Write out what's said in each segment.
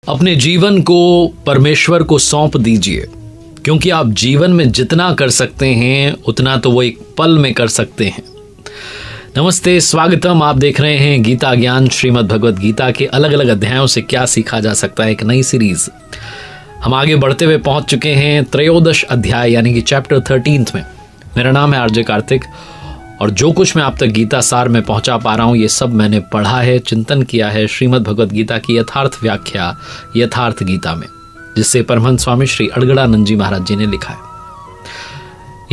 अपने जीवन को परमेश्वर को सौंप दीजिए, क्योंकि आप जीवन में जितना कर सकते हैं उतना तो वो एक पल में कर सकते हैं। नमस्ते, स्वागतम। आप देख रहे हैं गीता ज्ञान, श्रीमद् भगवद गीता के अलग अलग अध्यायों से क्या सीखा जा सकता है, एक नई सीरीज। हम आगे बढ़ते हुए पहुंच चुके हैं 13 अध्याय यानी कि चैप्टर 13 में। मेरा नाम है आरजे कार्तिक और जो कुछ मैं आप तक गीता सार में पहुंचा पा रहा हूं ये सब मैंने पढ़ा है, चिंतन किया है श्रीमद् भगवद गीता की यथार्थ व्याख्या यथार्थ गीता में, जिससे परमहंस स्वामी श्री अड़गड़ानंद जी महाराज जी ने लिखा है।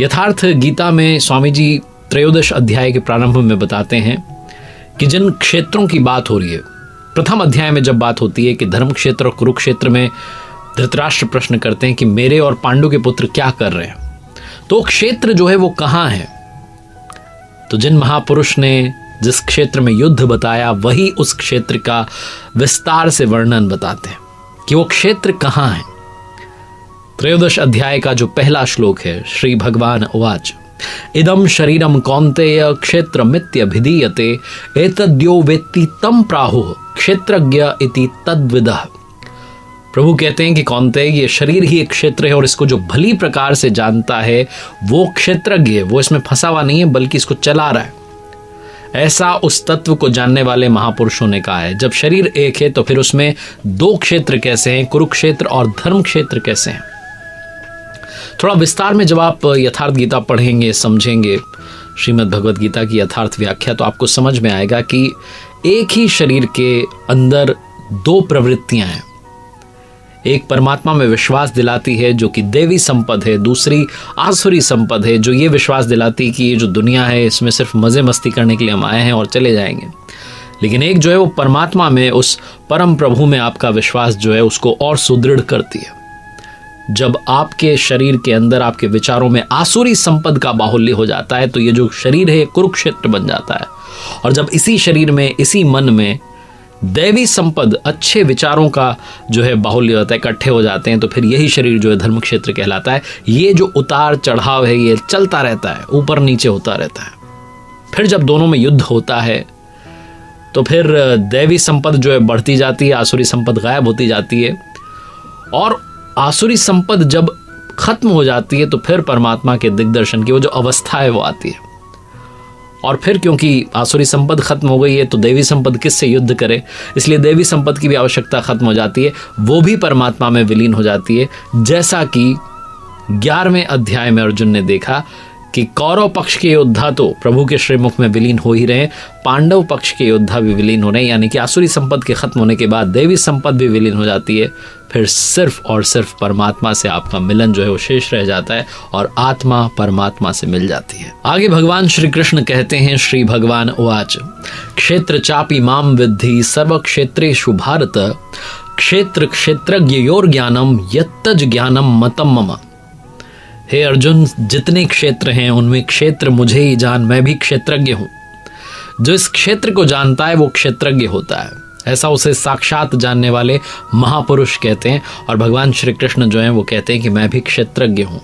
यथार्थ गीता में स्वामी जी 13 अध्याय के प्रारंभ में बताते हैं कि जिन क्षेत्रों की बात हो रही है, प्रथम अध्याय में जब बात होती है कि धर्म क्षेत्र और कुरुक्षेत्र में धृतराष्ट्र प्रश्न करते हैं कि मेरे और पांडु के पुत्र क्या कर रहे हैं, तो क्षेत्र जो है वो कहाँ है। तो जिन महापुरुष ने जिस क्षेत्र में युद्ध बताया वही उस क्षेत्र का विस्तार से वर्णन बताते हैं कि वो क्षेत्र कहाँ है। 13 अध्याय का जो पहला श्लोक है, श्री भगवान उवाच इदम शरीरम कौन्तेय क्षेत्रमित्यभिधीयते एतद्यो वेत्ति तम प्राहुः क्षेत्रज्ञ इति तद्विदः। प्रभु कहते हैं कि कौन्तेय, ये शरीर ही एक क्षेत्र है और इसको जो भली प्रकार से जानता है वो क्षेत्रज्ञ है, वो इसमें फंसा हुआ नहीं है बल्कि इसको चला रहा है। ऐसा उस तत्व को जानने वाले महापुरुषों ने कहा है। जब शरीर एक है तो फिर उसमें दो क्षेत्र कैसे हैं, कुरुक्षेत्र और धर्म क्षेत्र कैसे हैं। थोड़ा विस्तार में जब आप यथार्थ गीता पढ़ेंगे, समझेंगे श्रीमद् भगवद गीता की यथार्थ व्याख्या, तो आपको समझ में आएगा कि एक ही शरीर के अंदर दो प्रवृत्तियां हैं। एक परमात्मा में विश्वास दिलाती है जो कि देवी संपद है, दूसरी आसुरी संपद है जो ये विश्वास दिलाती है कि ये जो दुनिया है इसमें सिर्फ मजे मस्ती करने के लिए हम आए हैं और चले जाएंगे। लेकिन एक जो है वो परमात्मा में, उस परम प्रभु में आपका विश्वास जो है उसको और सुदृढ़ करती है। जब आपके शरीर के अंदर, आपके विचारों में आसुरी संपद का बाहुल्य हो जाता है तो ये जो शरीर है कुरुक्षेत्र बन जाता है। और जब इसी शरीर में, इसी मन में दैवी संपद, अच्छे विचारों का जो है बाहुल्य होता है, इकट्ठे हो जाते हैं, तो फिर यही शरीर जो है धर्म क्षेत्र कहलाता है। ये जो उतार चढ़ाव है ये चलता रहता है, ऊपर नीचे होता रहता है। फिर जब दोनों में युद्ध होता है तो फिर दैवी संपद जो है बढ़ती जाती है, आसुरी संपद गायब होती जाती है। और आसुरी संपद जब खत्म हो जाती है तो फिर परमात्मा के दिग्दर्शन की वो जो अवस्था है वो आती है। और फिर क्योंकि आसुरी संपद खत्म हो गई है तो देवी संपद किससे युद्ध करे, इसलिए देवी संपद की भी आवश्यकता खत्म हो जाती है, वो भी परमात्मा में विलीन हो जाती है। जैसा कि 11वें अध्याय में अर्जुन ने देखा कि कौरव पक्ष के योद्धा तो प्रभु के श्रीमुख में विलीन हो ही रहे, पांडव पक्ष के योद्धा भी विलीन हो रहे हैं, यानी कि आसुरी संपद के खत्म होने के बाद देवी संपद भी विलीन हो जाती है। फिर सिर्फ और सिर्फ परमात्मा से आपका मिलन जो है वो शेष रह जाता है और आत्मा परमात्मा से मिल जाती है। आगे भगवान श्री कृष्ण कहते हैं, श्री भगवान उवाच क्षेत्र चापि माम विद्धि सर्व क्षेत्रेषु भारत क्षेत्र क्षेत्रज्ञयोर ज्ञानम यत्तज ज्ञानम मतम मम। हे अर्जुन, जितने क्षेत्र हैं उनमें क्षेत्र मुझे ही जान, मैं भी क्षेत्रज्ञ हूं। जो इस क्षेत्र को जानता है वो क्षेत्रज्ञ होता है, ऐसा उसे साक्षात जानने वाले महापुरुष कहते हैं। और भगवान श्री कृष्ण जो हैं वो कहते हैं कि मैं भी क्षेत्रज्ञ हूं।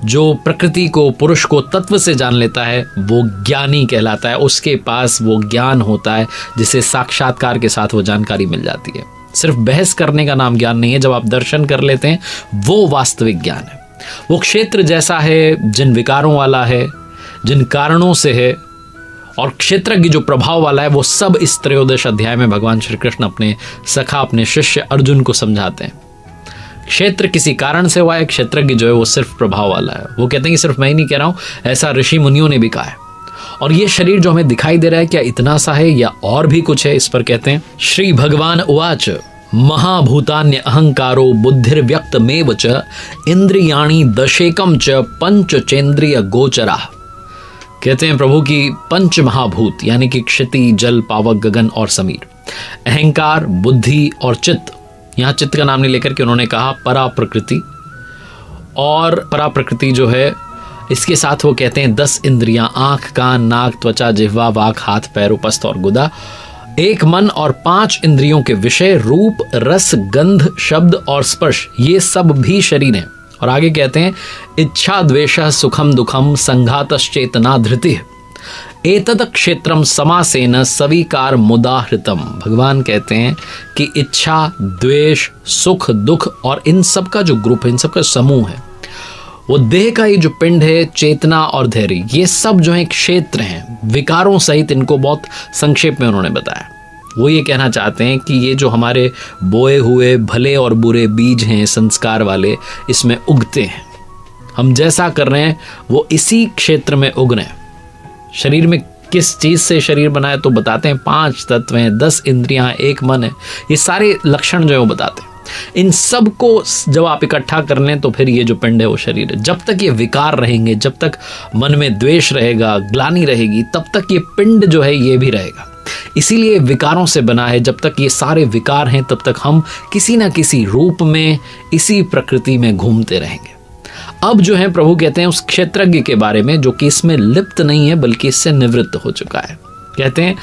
जो प्रकृति को, पुरुष को तत्व से जान लेता है वो ज्ञानी कहलाता है। उसके पास वो ज्ञान होता है जिसे साक्षात्कार के साथ वो जानकारी मिल जाती है। सिर्फ बहस करने का नाम ज्ञान नहीं है, जब आप दर्शन कर लेते हैं वो वास्तविक ज्ञान है। वो क्षेत्र जैसा है, जिन विकारों वाला है, जिन कारणों से है, और क्षेत्रज्ञ जो प्रभाव वाला है, वो सब इस 13 अध्याय में भगवान श्री कृष्ण अपने सखा, अपने शिष्य अर्जुन को समझाते हैं। क्षेत्र किसी कारण से हुआ है, क्षेत्रज्ञ जो है वो सिर्फ प्रभाव वाला है। वो कहते हैं कि सिर्फ मैं ही नहीं कह रहा हूं, ऐसा ऋषि मुनियों ने भी कहा है। और ये शरीर जो हमें दिखाई दे रहा है, क्या इतना सा है या और भी कुछ है, इस पर कहते हैं श्री भगवान उवाच महाभूतान्य अहंकारो बुद्धिर्व्यक्तमेव च इंद्रियाणि दशेकम च पंचचेंद्रिय गोचरा। कहते हैं प्रभु की पंच महाभूत यानी कि क्षिति, जल, पावक, गगन और समीर, अहंकार, बुद्धि और चित्त। यहाँ चित्त का नाम नहीं लेकर के उन्होंने कहा परा प्रकृति। और परा प्रकृति जो है इसके साथ वो कहते हैं 10 इंद्रियां, आंख, कान, नाक, त्वचा, जिह्वा, वाक, हाथ, पैर, उपस्थ और गुदा, एक मन और 5 इंद्रियों के विषय रूप, रस, गंध, शब्द और स्पर्श, ये सब भी शरीर है। और आगे कहते हैं इच्छा, द्वेष, सुखम, दुखम, संघातश्चेतना, धृति। एतद क्षेत्रम समासेन सविकार मुदाहृतम। भगवान कहते हैं कि इच्छा, द्वेष, सुख, दुख और इन सब का जो ग्रुप है, इन सब का समूह है, वो देह का ये जो पिंड है, चेतना और धैर्य, ये सब जो है क्षेत्र हैं, विकारों सहित। इनको बहुत संक्षेप में उन्होंने बताया। वो ये कहना चाहते हैं कि ये जो हमारे बोए हुए भले और बुरे बीज हैं संस्कार वाले, इसमें उगते हैं। हम जैसा कर रहे हैं वो इसी क्षेत्र में उग रहे हैं। शरीर में किस चीज से शरीर बना है तो बताते हैं 5 तत्व हैं, 10 इंद्रियां, 1 मन है। ये सारे लक्षण जो है वो बताते हैं। इन सब को जब आप इकट्ठा कर लें तो फिर ये जो पिंड है वो शरीर है। जब तक ये विकार रहेंगे, जब तक मन में द्वेष रहेगा, ग्लानि रहेगी, तब तक ये पिंड जो है ये भी रहेगा। इसीलिए विकारों से बना है। जब तक ये सारे विकार हैं तब तक हम किसी ना किसी रूप में इसी प्रकृति में घूमते रहेंगे। अब जो है प्रभु कहते हैं उस क्षेत्रज्ञ के बारे में जो कि इसमें लिप्त नहीं है बल्कि इससे निवृत्त हो चुका है। कहते हैं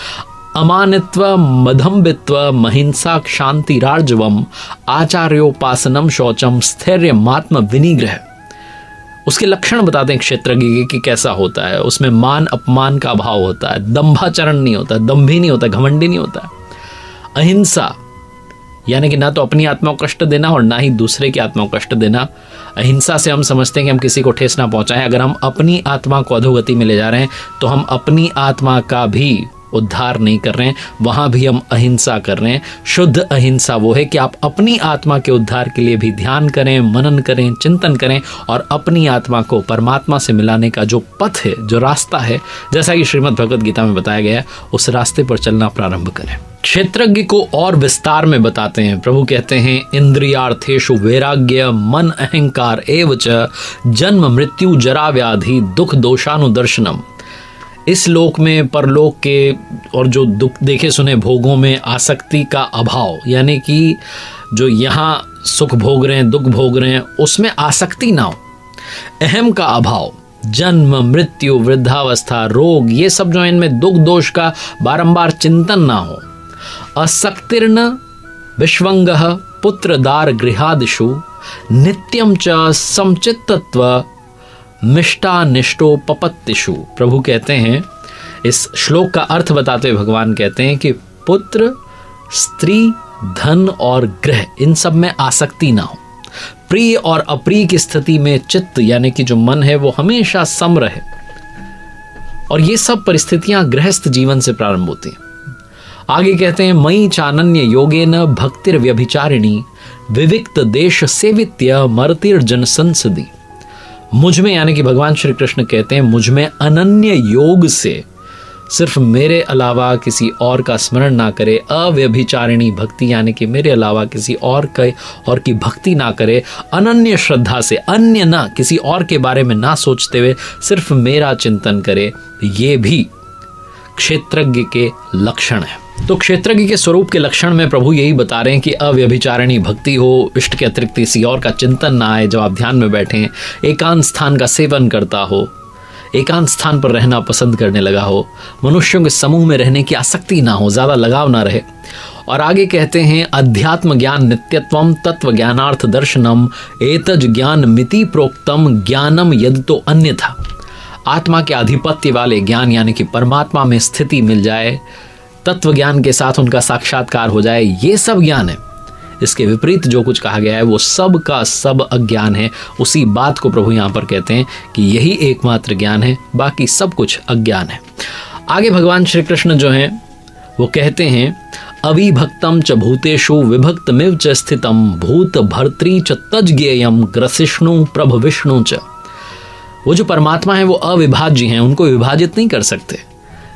अमानित्व मधम्बित्व महिंसा क्षांति राजवम आचार्योपासनम शौचम स्थैर्यमात्म विनिग्रह। उसके लक्षण बताते हैं क्षेत्रज्ञ कि कैसा होता है। उसमें मान अपमान का भाव होता है, दंभाचरण नहीं होता, दंभी नहीं होता, घमंडी नहीं होता। अहिंसा यानी कि ना तो अपनी आत्मा को कष्ट देना और ना ही दूसरे की आत्मा को कष्ट देना। अहिंसा से हम समझते हैं कि हम किसी को ठेस ना पहुंचाएं। अगर हम अपनी आत्मा को अधोगति में ले जा रहे हैं तो हम अपनी आत्मा का भी उद्धार नहीं कर रहे हैं, वहां भी हम अहिंसा कर रहे हैं। शुद्ध अहिंसा वो है कि आप अपनी आत्मा के उद्धार के लिए भी ध्यान करें, मनन करें, चिंतन करें और अपनी आत्मा को परमात्मा से मिलाने का जो पथ है, जो रास्ता है, जैसा कि श्रीमद् भगवद गीता में बताया गया है, उस रास्ते पर चलना प्रारंभ करें। क्षेत्रज्ञ को और विस्तार में बताते हैं। प्रभु कहते हैं इंद्रियार्थेषु वैराग्य मन अहंकार एवच जन्म मृत्यु जरा व्याधि दुख दोषानुदर्शनम। इस लोक में, परलोक के और जो दुख देखे सुने भोगों में आसक्ति का अभाव, यानी कि जो यहाँ सुख भोग रहे हैं, दुख भोग रहे हैं, उसमें आसक्ति ना हो। अहम का अभाव, जन्म मृत्यु वृद्धावस्था रोग, ये सब जो है इनमें दुख दोष का बारंबार चिंतन ना हो। असक्तिर्न विश्वंगः पुत्रदार गृहादिषु नित्यम च समचित्तत्व मिष्टानिष्टोपपत्तिषु। प्रभु कहते हैं, इस श्लोक का अर्थ बताते हुए भगवान कहते हैं कि पुत्र, स्त्री, धन और ग्रह, इन सब में आसक्ति ना हो। प्रिय और अप्रिय की स्थिति में चित्त यानी कि जो मन है वो हमेशा सम रहे। और ये सब परिस्थितियां गृहस्थ जीवन से प्रारंभ होती हैं। आगे कहते हैं मयि चानन्य योगेन भक्तिर व्यभिचारिणी विविक्त देश सेवित्य मर्तिर्जन संसदी। मुझ में यानी कि भगवान श्री कृष्ण कहते हैं मुझ में अनन्य योग से सिर्फ मेरे अलावा किसी और का स्मरण ना करे, अव्यभिचारिणी भक्ति यानी कि मेरे अलावा किसी और की भक्ति ना करे, अनन्य श्रद्धा से, अन्य ना किसी और के बारे में ना सोचते हुए सिर्फ मेरा चिंतन करे, ये भी क्षेत्रज्ञ के लक्षण है। तो क्षेत्रज्ञ के स्वरूप के लक्षण में प्रभु यही बता रहे हैं कि अव्यभिचारिणी भक्ति हो, इष्ट के अतिरिक्त किसी और का चिंतन ना आए, जब आप ध्यान में बैठे हैं, एकांत स्थान का सेवन करता हो, एकांत स्थान पर रहना पसंद करने लगा हो, मनुष्यों के समूह में रहने की आसक्ति ना हो, ज्यादा लगाव ना रहे। और आगे कहते हैं अध्यात्म ज्ञान नित्यत्वम तत्व ज्ञानार्थ दर्शनम एतज ज्ञान मिति प्रोक्तम ज्ञानम यद तो अन्यथा। आत्मा के आधिपत्य वाले ज्ञान यानी कि परमात्मा में स्थिति मिल जाए, तत्व ज्ञान के साथ उनका साक्षात्कार हो जाए, ये सब ज्ञान है। इसके विपरीत जो कुछ कहा गया है वो सब का सब अज्ञान है। उसी बात को प्रभु यहाँ पर कहते हैं कि यही एकमात्र ज्ञान है, बाकी सब कुछ अज्ञान है। आगे भगवान श्री कृष्ण जो हैं वो कहते हैं अविभक्तम च भूतेषु विभक्तमिव च स्थितम भूत भर्तृ च तज्ज्ञेयम ग्रसिष्णु प्रभ विष्णु च। वो जो परमात्मा है वो अविभाज्य हैं, उनको विभाजित नहीं कर सकते,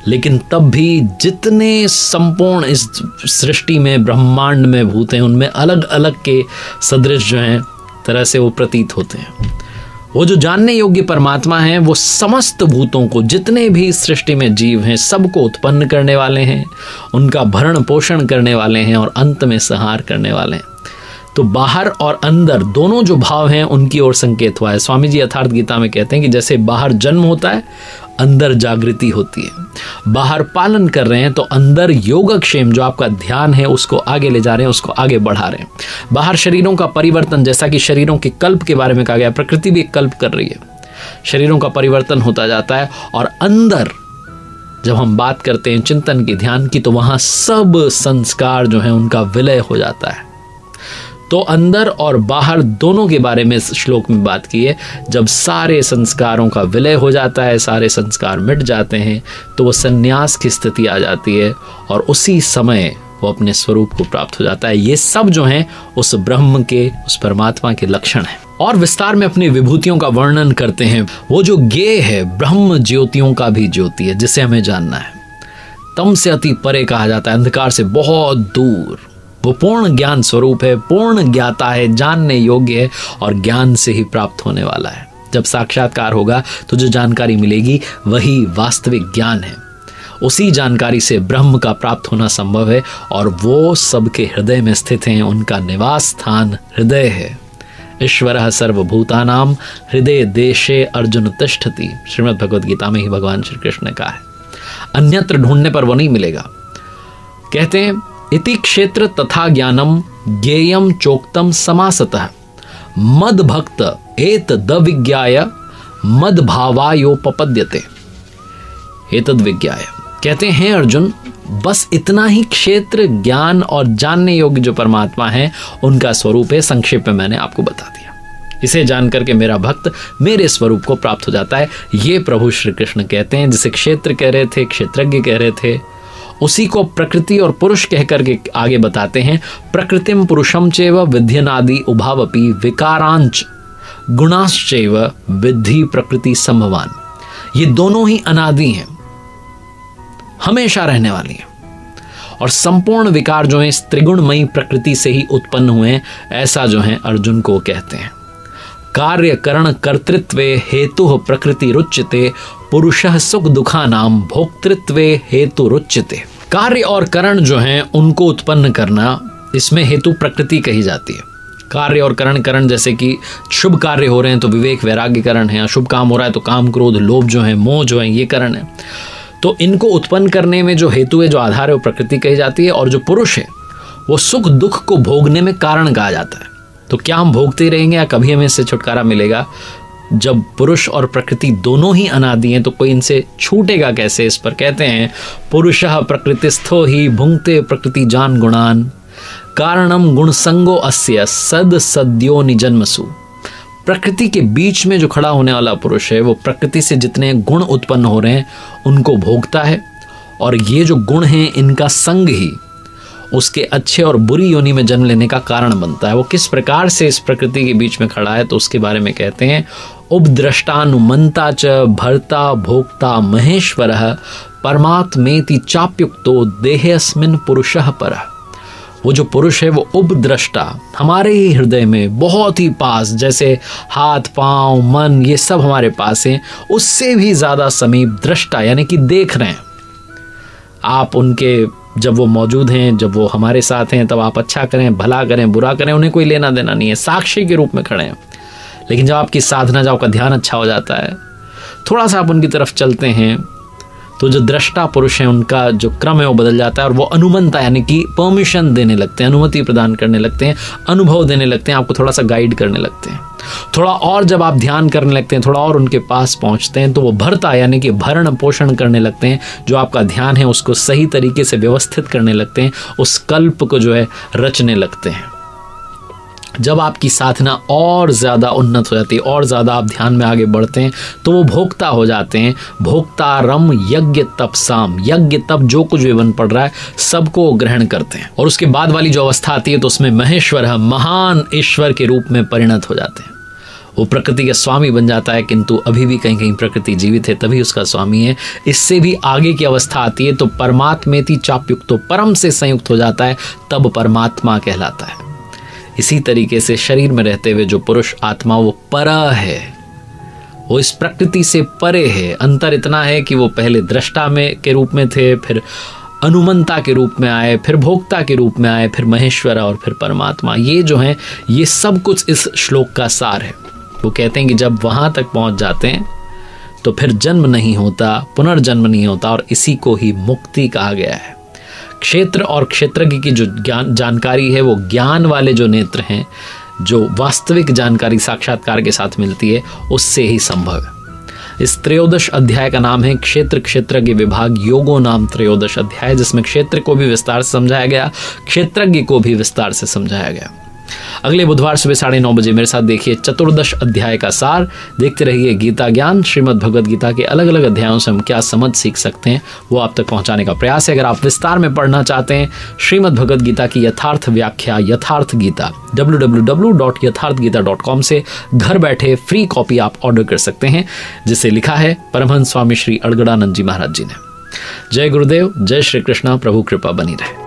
लेकिन तब भी जितने संपूर्ण इस सृष्टि में ब्रह्मांड में भूत हैं उनमें अलग अलग के सदृश जो हैं तरह से वो प्रतीत होते हैं। वो जो जानने योग्य परमात्मा हैं वो समस्त भूतों को, जितने भी सृष्टि में जीव हैं, सबको उत्पन्न करने वाले हैं, उनका भरण पोषण करने वाले हैं और अंत में संहार करने वाले हैं। तो बाहर और अंदर दोनों जो भाव हैं उनकी ओर संकेत हुआ है। स्वामी जी यथार्थ गीता में कहते हैं कि जैसे बाहर जन्म होता है, अंदर जागृति होती है। बाहर पालन कर रहे हैं तो अंदर योगक्षेम, जो आपका ध्यान है उसको आगे ले जा रहे हैं, उसको आगे बढ़ा रहे हैं। बाहर शरीरों का परिवर्तन, जैसा कि शरीरों के कल्प के बारे में कहा गया, प्रकृति भी एक कल्प कर रही है, शरीरों का परिवर्तन होता जाता है। और अंदर जब हम बात करते हैं चिंतन की, ध्यान की, तो वहाँ सब संस्कार जो हैं उनका विलय हो जाता है। तो अंदर और बाहर दोनों के बारे में इस श्लोक में बात की है। जब सारे संस्कारों का विलय हो जाता है, सारे संस्कार मिट जाते हैं, तो वो संन्यास की स्थिति आ जाती है और उसी समय वो अपने स्वरूप को प्राप्त हो जाता है। ये सब जो हैं उस ब्रह्म के, उस परमात्मा के लक्षण हैं। और विस्तार में अपनी विभूतियों का वर्णन करते हैं। वो जो ज्ञेय है, ब्रह्म ज्योतियों का भी ज्योति है, जिसे हमें जानना है। तम से अति परे कहा जाता है, अंधकार से बहुत दूर। वो पूर्ण ज्ञान स्वरूप है, पूर्ण ज्ञाता है, जानने योग्य है और ज्ञान से ही प्राप्त होने वाला है। जब साक्षात्कार होगा तो जो जानकारी मिलेगी वही वास्तविक ज्ञान है। उसी जानकारी से ब्रह्म का प्राप्त होना संभव है और वो सबके हृदय में स्थित हैं। उनका निवास स्थान हृदय है। ईश्वरः सर्वभूतानां हृदय देशे अर्जुन तिष्ठति, श्रीमद् भगवद गीता में ही भगवान श्री कृष्ण ने कहा है। अन्यत्र ढूंढने पर वो नहीं मिलेगा। कहते हैं इति क्षेत्र तथा ज्ञानम ज्ञेयम चोक्तम समासतः मद भक्त एत दविज्ञाय मद भावायोपपद्यते। एतद विज्ञाय, कहते हैं अर्जुन, बस इतना ही क्षेत्र, ज्ञान और जानने योग्य जो परमात्मा है उनका स्वरूप है। संक्षेप में मैंने आपको बता दिया। इसे जानकर के मेरा भक्त मेरे स्वरूप को प्राप्त हो जाता है। ये प्रभु श्री कृष्ण कहते हैं। जिसे क्षेत्र कह रहे थे, क्षेत्रज्ञ कह रहे थे, उसी को प्रकृति और पुरुष कहकर के आगे बताते हैं। प्रकृतिम पुरुषम चैव विध्यनादि उभावपि विकारांच गुणाश्चैव विद्धि प्रकृति संभवान। ये दोनों ही अनादि हैं, हमेशा रहने वाली है और संपूर्ण विकार जो है इस त्रिगुणमयी प्रकृति से ही उत्पन्न हुए हैं। ऐसा जो है अर्जुन को कहते हैं। कार्य करण कर्तृत्वे हेतु प्रकृति रुच्यते पुरुषः सुख दुखा नाम भोक्तृत्वे हेतु रुच्यते। कार्य और करण जो हैं उनको उत्पन्न करना, इसमें हेतु प्रकृति कही जाती है। कार्य और करण जैसे कि शुभ कार्य हो रहे हैं तो विवेक वैराग्य करण है, अशुभ काम हो रहा है तो काम क्रोध लोभ जो है, मोह जो है, ये करण है। तो इनको उत्पन्न करने में जो हेतु है, जो आधार है, वो प्रकृति कही जाती है। और जो पुरुष है वो सुख दुख को भोगने में कारण कहा जाता है। तो क्या हम भोगते रहेंगे या कभी हमें इससे छुटकारा मिलेगा? जब पुरुष और प्रकृति दोनों ही अनादि हैं तो कोई इनसे छूटेगा कैसे? इस पर कहते हैं पुरुषः प्रकृतिस्थो ही भुंक्ते प्रकृति जान गुणान कारणम गुण संगो अस्य सद सद्यो निजन्मसु। प्रकृति के बीच में जो खड़ा होने वाला पुरुष है वो प्रकृति से जितने गुण उत्पन्न हो रहे हैं उनको भोगता है और ये जो गुण हैं इनका संग ही उसके अच्छे और बुरी योनि में जन्म लेने का कारण बनता है। वो किस प्रकार से इस प्रकृति के बीच में खड़ा है तो उसके बारे में कहते हैं उपद्रष्टानुमंता च भर्ता भोक्ता महेश्वरः परमात्मेति चाप्युक्तो देहेऽस्मिन् पुरुषः परः। वो जो पुरुष है वो उपद्रष्टा, हमारे ही हृदय में बहुत ही पास, जैसे हाथ पांव मन ये सब हमारे पास हैं, उससे भी ज़्यादा समीप दृष्टा, यानी कि देख रहे हैं आप उनके। जब वो मौजूद हैं, जब वो हमारे साथ हैं, तब आप अच्छा करें, भला करें, बुरा करें, उन्हें कोई लेना देना नहीं है, साक्षी के रूप में खड़े हैं। लेकिन जब आपकी साधना, जब आपका ध्यान अच्छा हो जाता है, थोड़ा सा आप उनकी तरफ चलते हैं तो जो दृष्टा पुरुष हैं उनका जो क्रम है वो बदल जाता है और वो अनुमंता यानी कि परमिशन देने लगते हैं, अनुमति प्रदान करने लगते हैं, अनुभव देने लगते हैं, आपको थोड़ा सा गाइड करने लगते हैं। थोड़ा और जब आप ध्यान करने लगते हैं, थोड़ा और उनके पास पहुंचते हैं तो वो भरता यानी कि भरण पोषण करने लगते हैं। जो आपका ध्यान है उसको सही तरीके से व्यवस्थित करने लगते हैं, उस कल्प को जो है रचने लगते हैं। जब आपकी साधना और ज़्यादा उन्नत हो जाती है और ज़्यादा आप ध्यान में आगे बढ़ते हैं तो वो भोक्ता हो जाते हैं। भोक्ता रम यज्ञ तपसाम, यज्ञ तप जो कुछ भी बन पड़ रहा है सबको ग्रहण करते हैं। और उसके बाद वाली जो अवस्था आती है तो उसमें महेश्वर महान ईश्वर के रूप में परिणत हो जाते हैं। वो प्रकृति के स्वामी बन जाता है, किंतु अभी भी कहीं कहीं प्रकृति जीवित है तभी उसका स्वामी है। इससे भी आगे की अवस्था आती है तो परमात्मेति चाप्युक्त, तो परम से संयुक्त हो जाता है, तब परमात्मा कहलाता है। इसी तरीके से शरीर में रहते हुए जो पुरुष आत्मा वो परा है, वो इस प्रकृति से परे है। अंतर इतना है कि वो पहले दृष्टा में के रूप में थे, फिर अनुमंता के रूप में आए, फिर भोक्ता के रूप में आए, फिर महेश्वर और फिर परमात्मा। ये जो है ये सब कुछ इस श्लोक का सार है। वो कहते हैं कि जब वहाँ तक पहुँच जाते हैं तो फिर जन्म नहीं होता, पुनर्जन्म नहीं होता और इसी को ही मुक्ति कहा गया है। क्षेत्र और क्षेत्रज्ञ की जो जानकारी है वो ज्ञान वाले जो नेत्र हैं, जो वास्तविक जानकारी साक्षात्कार के साथ मिलती है, उससे ही संभव है। इस त्रयोदश अध्याय का नाम है क्षेत्र क्षेत्रज्ञ विभाग योगो नाम त्रयोदश अध्याय, जिसमें क्षेत्र को भी विस्तार से समझाया गया, क्षेत्रज्ञ को भी विस्तार से समझाया गया। अगले बुधवार सुबह 9:30 बजे मेरे साथ देखिए चतुर्दश अध्याय का सार। देखते रहिए गीता ज्ञान। श्रीमद् भगवद गीता के अलग अलग अध्यायों से हम क्या समझ सीख सकते हैं वो आप तक पहुंचाने का प्रयास है। अगर आप विस्तार में पढ़ना चाहते हैं श्रीमद् भगवद गीता की यथार्थ व्याख्या यथार्थ गीता www.यथार्थगीता.com से घर बैठे फ्री कॉपी आप ऑर्डर कर सकते हैं, जिसे लिखा है परमहंस स्वामी श्री अड़गड़ानंद जी महाराज जी ने। जय गुरुदेव, जय श्री कृष्णा। प्रभु कृपा बनी रहे।